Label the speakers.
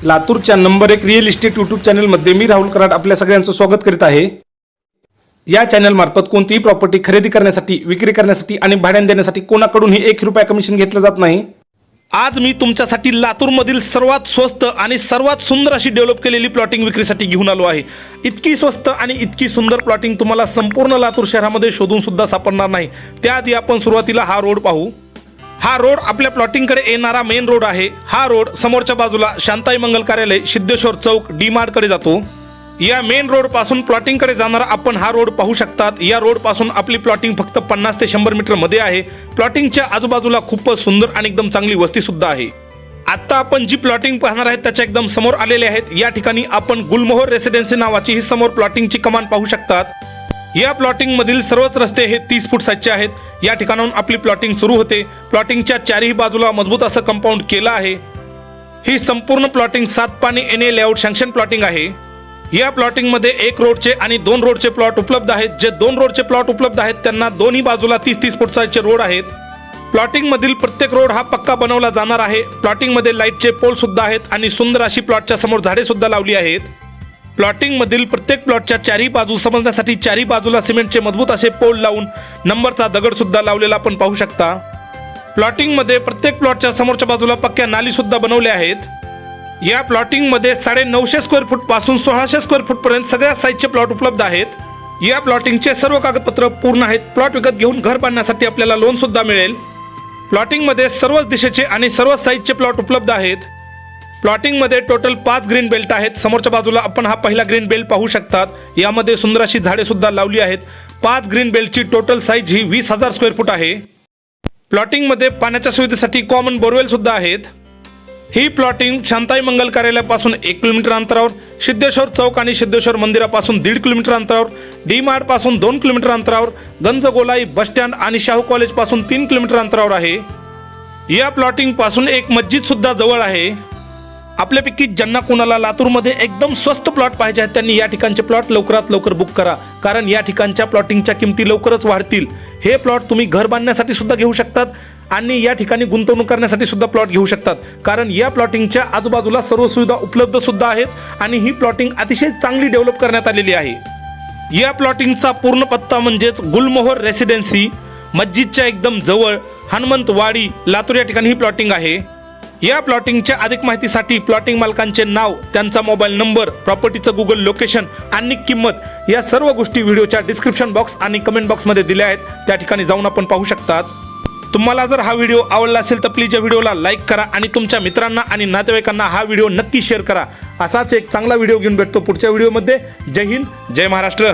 Speaker 1: लातूरच्या number 1 real estate YouTube चॅनलमध्ये मी राहुल कराड आपल्या सगळ्यांचं स्वागत करीत आहे। या चॅनल मार्फत कोणतीही प्रॉपर्टी खरेदी करण्यासाठी, विक्री करण्यासाठी आणि भाड्याने देण्यासाठी कोणाकडूनही 1 रुपया कमिशन घेतलं जात नाही। आज मी तुमच्यासाठी लातूरमधील सर्वात स्वस्त आणि सर्वात सुंदर अशी डेव्हलप केलेली प्लॉटिंग विक्रीसाठी घेऊन आलो आहे। इतकी स्वस्त आणि इतकी सुंदर प्लॉटिंग तुम्हाला संपूर्ण लातूर शहरामध्ये शोधून सुद्धा सापडणार नाही। त्याआधी आपण सुरुवातीला हा रोड पाहू। हा रोड आपल्या प्लॉटिंगकडे येणारा मेन रोड आहे। हा रोड समोरच्या बाजूला शांताई मंगल कार्यालय, सिद्धेश्वर चौक, डी मार्ट कडे जातो। या मेन रोड पासून प्लॉटिंग कडे जाणारा आपण हा रोड पाहू शकतात। या रोड पासून आपली प्लॉटिंग फक्त 50 ते 100 मीटर मध्ये आहे। प्लॉटिंगच्या आजूबाजूला खूपच सुंदर आणि एकदम चांगली वस्ती सुद्धा आहे। आता आपण जी प्लॉटिंग पाहणार आहेत त्याच्या एकदम समोर आलेले आहेत। या ठिकाणी आपण गुलमोहर रेसिडेन्सी नावाची ही समोर प्लॉटिंगची कमान पाहू शकतात। या प्लॉटिंग मधील सर्वच रस्ते हे 30 फूट साईजचे आहेत। या ठिकाणाहून आपली प्लॉटिंग सुरू होते। प्लॉटिंगच्या चारही बाजूला मजबूत असं कंपाऊंड केलं आहे। ही संपूर्ण प्लॉटिंग 7 पानी एनए लेआउट सँक्शन प्लॉटिंग आहे। या प्लॉटिंग मध्ये 1 रोडचे आणि 2 रोडचे प्लॉट उपलब्ध आहेत। जे 2 रोडचे प्लॉट उपलब्ध आहेत त्यांना दोन्ही बाजूला 30-30 फूट साईजचे रोड आहेत। प्लॉटिंग मधील प्रत्येक रोड हा पक्का बनवला जाणार आहे। प्लॉटिंग मध्ये लाईटचे पोल सुद्धा आहेत आणि सुंदर अशी प्लॉटच्या समोर झाडे सुद्धा लावली आहेत। प्लॉटिंग मधील प्रत्येक प्लॉटच्या चारही बाजू समजण्यासाठी चारही बाजूला सिमेंटचे मजबूत असे पोल लावून नंबरचा दगड सुद्धा लावलेला आपण पाहू शकता। प्लॉटिंग मध्ये प्रत्येक प्लॉटच्या समोरच्या बाजूला पक्क्या नाली सुद्धा बनवल्या आहेत। या प्लॉटिंग मध्ये 950 स्क्वेअर फूट पासून 1600 स्क्वेअर फूट पर्यंत सगळ्या साईजचे प्लॉट उपलब्ध आहेत। या प्लॉटिंगचे सर्व कागदपत्र पूर्ण आहेत। प्लॉट विकत घेऊन घर बांधण्यासाठी आपल्याला लोन सुद्धा मिळेल। प्लॉटिंग मध्ये सर्वच दिशेचे आणि सर्वच साईजचे प्लॉट उपलब्ध आहेत। प्लॉटिंग मध्ये टोटल 5 ग्रीन बेल्ट आहेत। समोरच्या बाजूला आपण हा पहिला ग्रीन बेल्ट पाहू शकतात। यामध्ये सुंदर अशी झाडे सुद्धा लावली आहेत। 5 ग्रीन बेल्टची टोटल साईज ही 20,000 स्क्वेअर फूट आहे। प्लॉटिंग मध्ये पाण्याच्या सुविधेसाठी कॉमन बोरवेल सुद्धा आहेत। ही प्लॉटिंग शांताई मंगल कार्यालयापासून 1 किलोमीटर अंतरावर, सिद्धेश्वर चौक आणि सिद्धेश्वर मंदिरापासून 1.5 किलोमीटर अंतरावर, डी मार्ट पासून 2 किलोमीटर अंतरावर, गंजगोलाई बस स्टँड आणि शाहू कॉलेज पासून 3 किलोमीटर अंतरावर आहे। या प्लॉटिंग पासून एक मस्जिद सुद्धा जवळ आहे। आपल्यापैकी ज्यांना कोणाला लातूरमध्ये एकदम स्वस्त प्लॉट पाहिजे आहेत त्यांनी या ठिकाणचे प्लॉट लवकरात लवकर बुक करा, कारण या ठिकाणच्या प्लॉटिंगच्या किमती लवकरच वाढतील। हे प्लॉट तुम्ही घर बांधण्यासाठी सुद्धा घेऊ शकतात आणि या ठिकाणी गुंतवणूक करण्यासाठी सुद्धा प्लॉट घेऊ शकतात, कारण या प्लॉटिंगच्या आजूबाजूला सर्व सुविधा उपलब्ध सुद्धा आहेत आणि ही प्लॉटिंग अतिशय चांगली डेव्हलप करण्यात आलेली आहे। या प्लॉटिंगचा पूर्ण पत्ता म्हणजेच गुलमोहर रेसिडेन्सी, मस्जिदच्या एकदम जवळ, हनुमंतवाडी, लातूर या ठिकाणी ही प्लॉटिंग आहे। या प्लॉटिंगच्या अधिक माहितीसाठी प्लॉटिंग मालकांचे नाव, त्यांचा मोबाईल नंबर, प्रॉपर्टीचं गुगल लोकेशन आणि किंमत या सर्व गोष्टी व्हिडिओच्या डिस्क्रिप्शन बॉक्स आणि कमेंट बॉक्समध्ये दिल्या आहेत। त्या ठिकाणी जाऊन आपण पाहू शकतात। तुम्हाला जर हा व्हिडिओ आवडला असेल तर प्लीज या व्हिडिओला लाईक करा आणि तुमच्या मित्रांना आणि नातेवाईकांना हा व्हिडिओ नक्की शेअर करा। असाच एक चांगला व्हिडिओ घेऊन भेटतो पुढच्या व्हिडिओमध्ये। जय हिंद, जय महाराष्ट्र।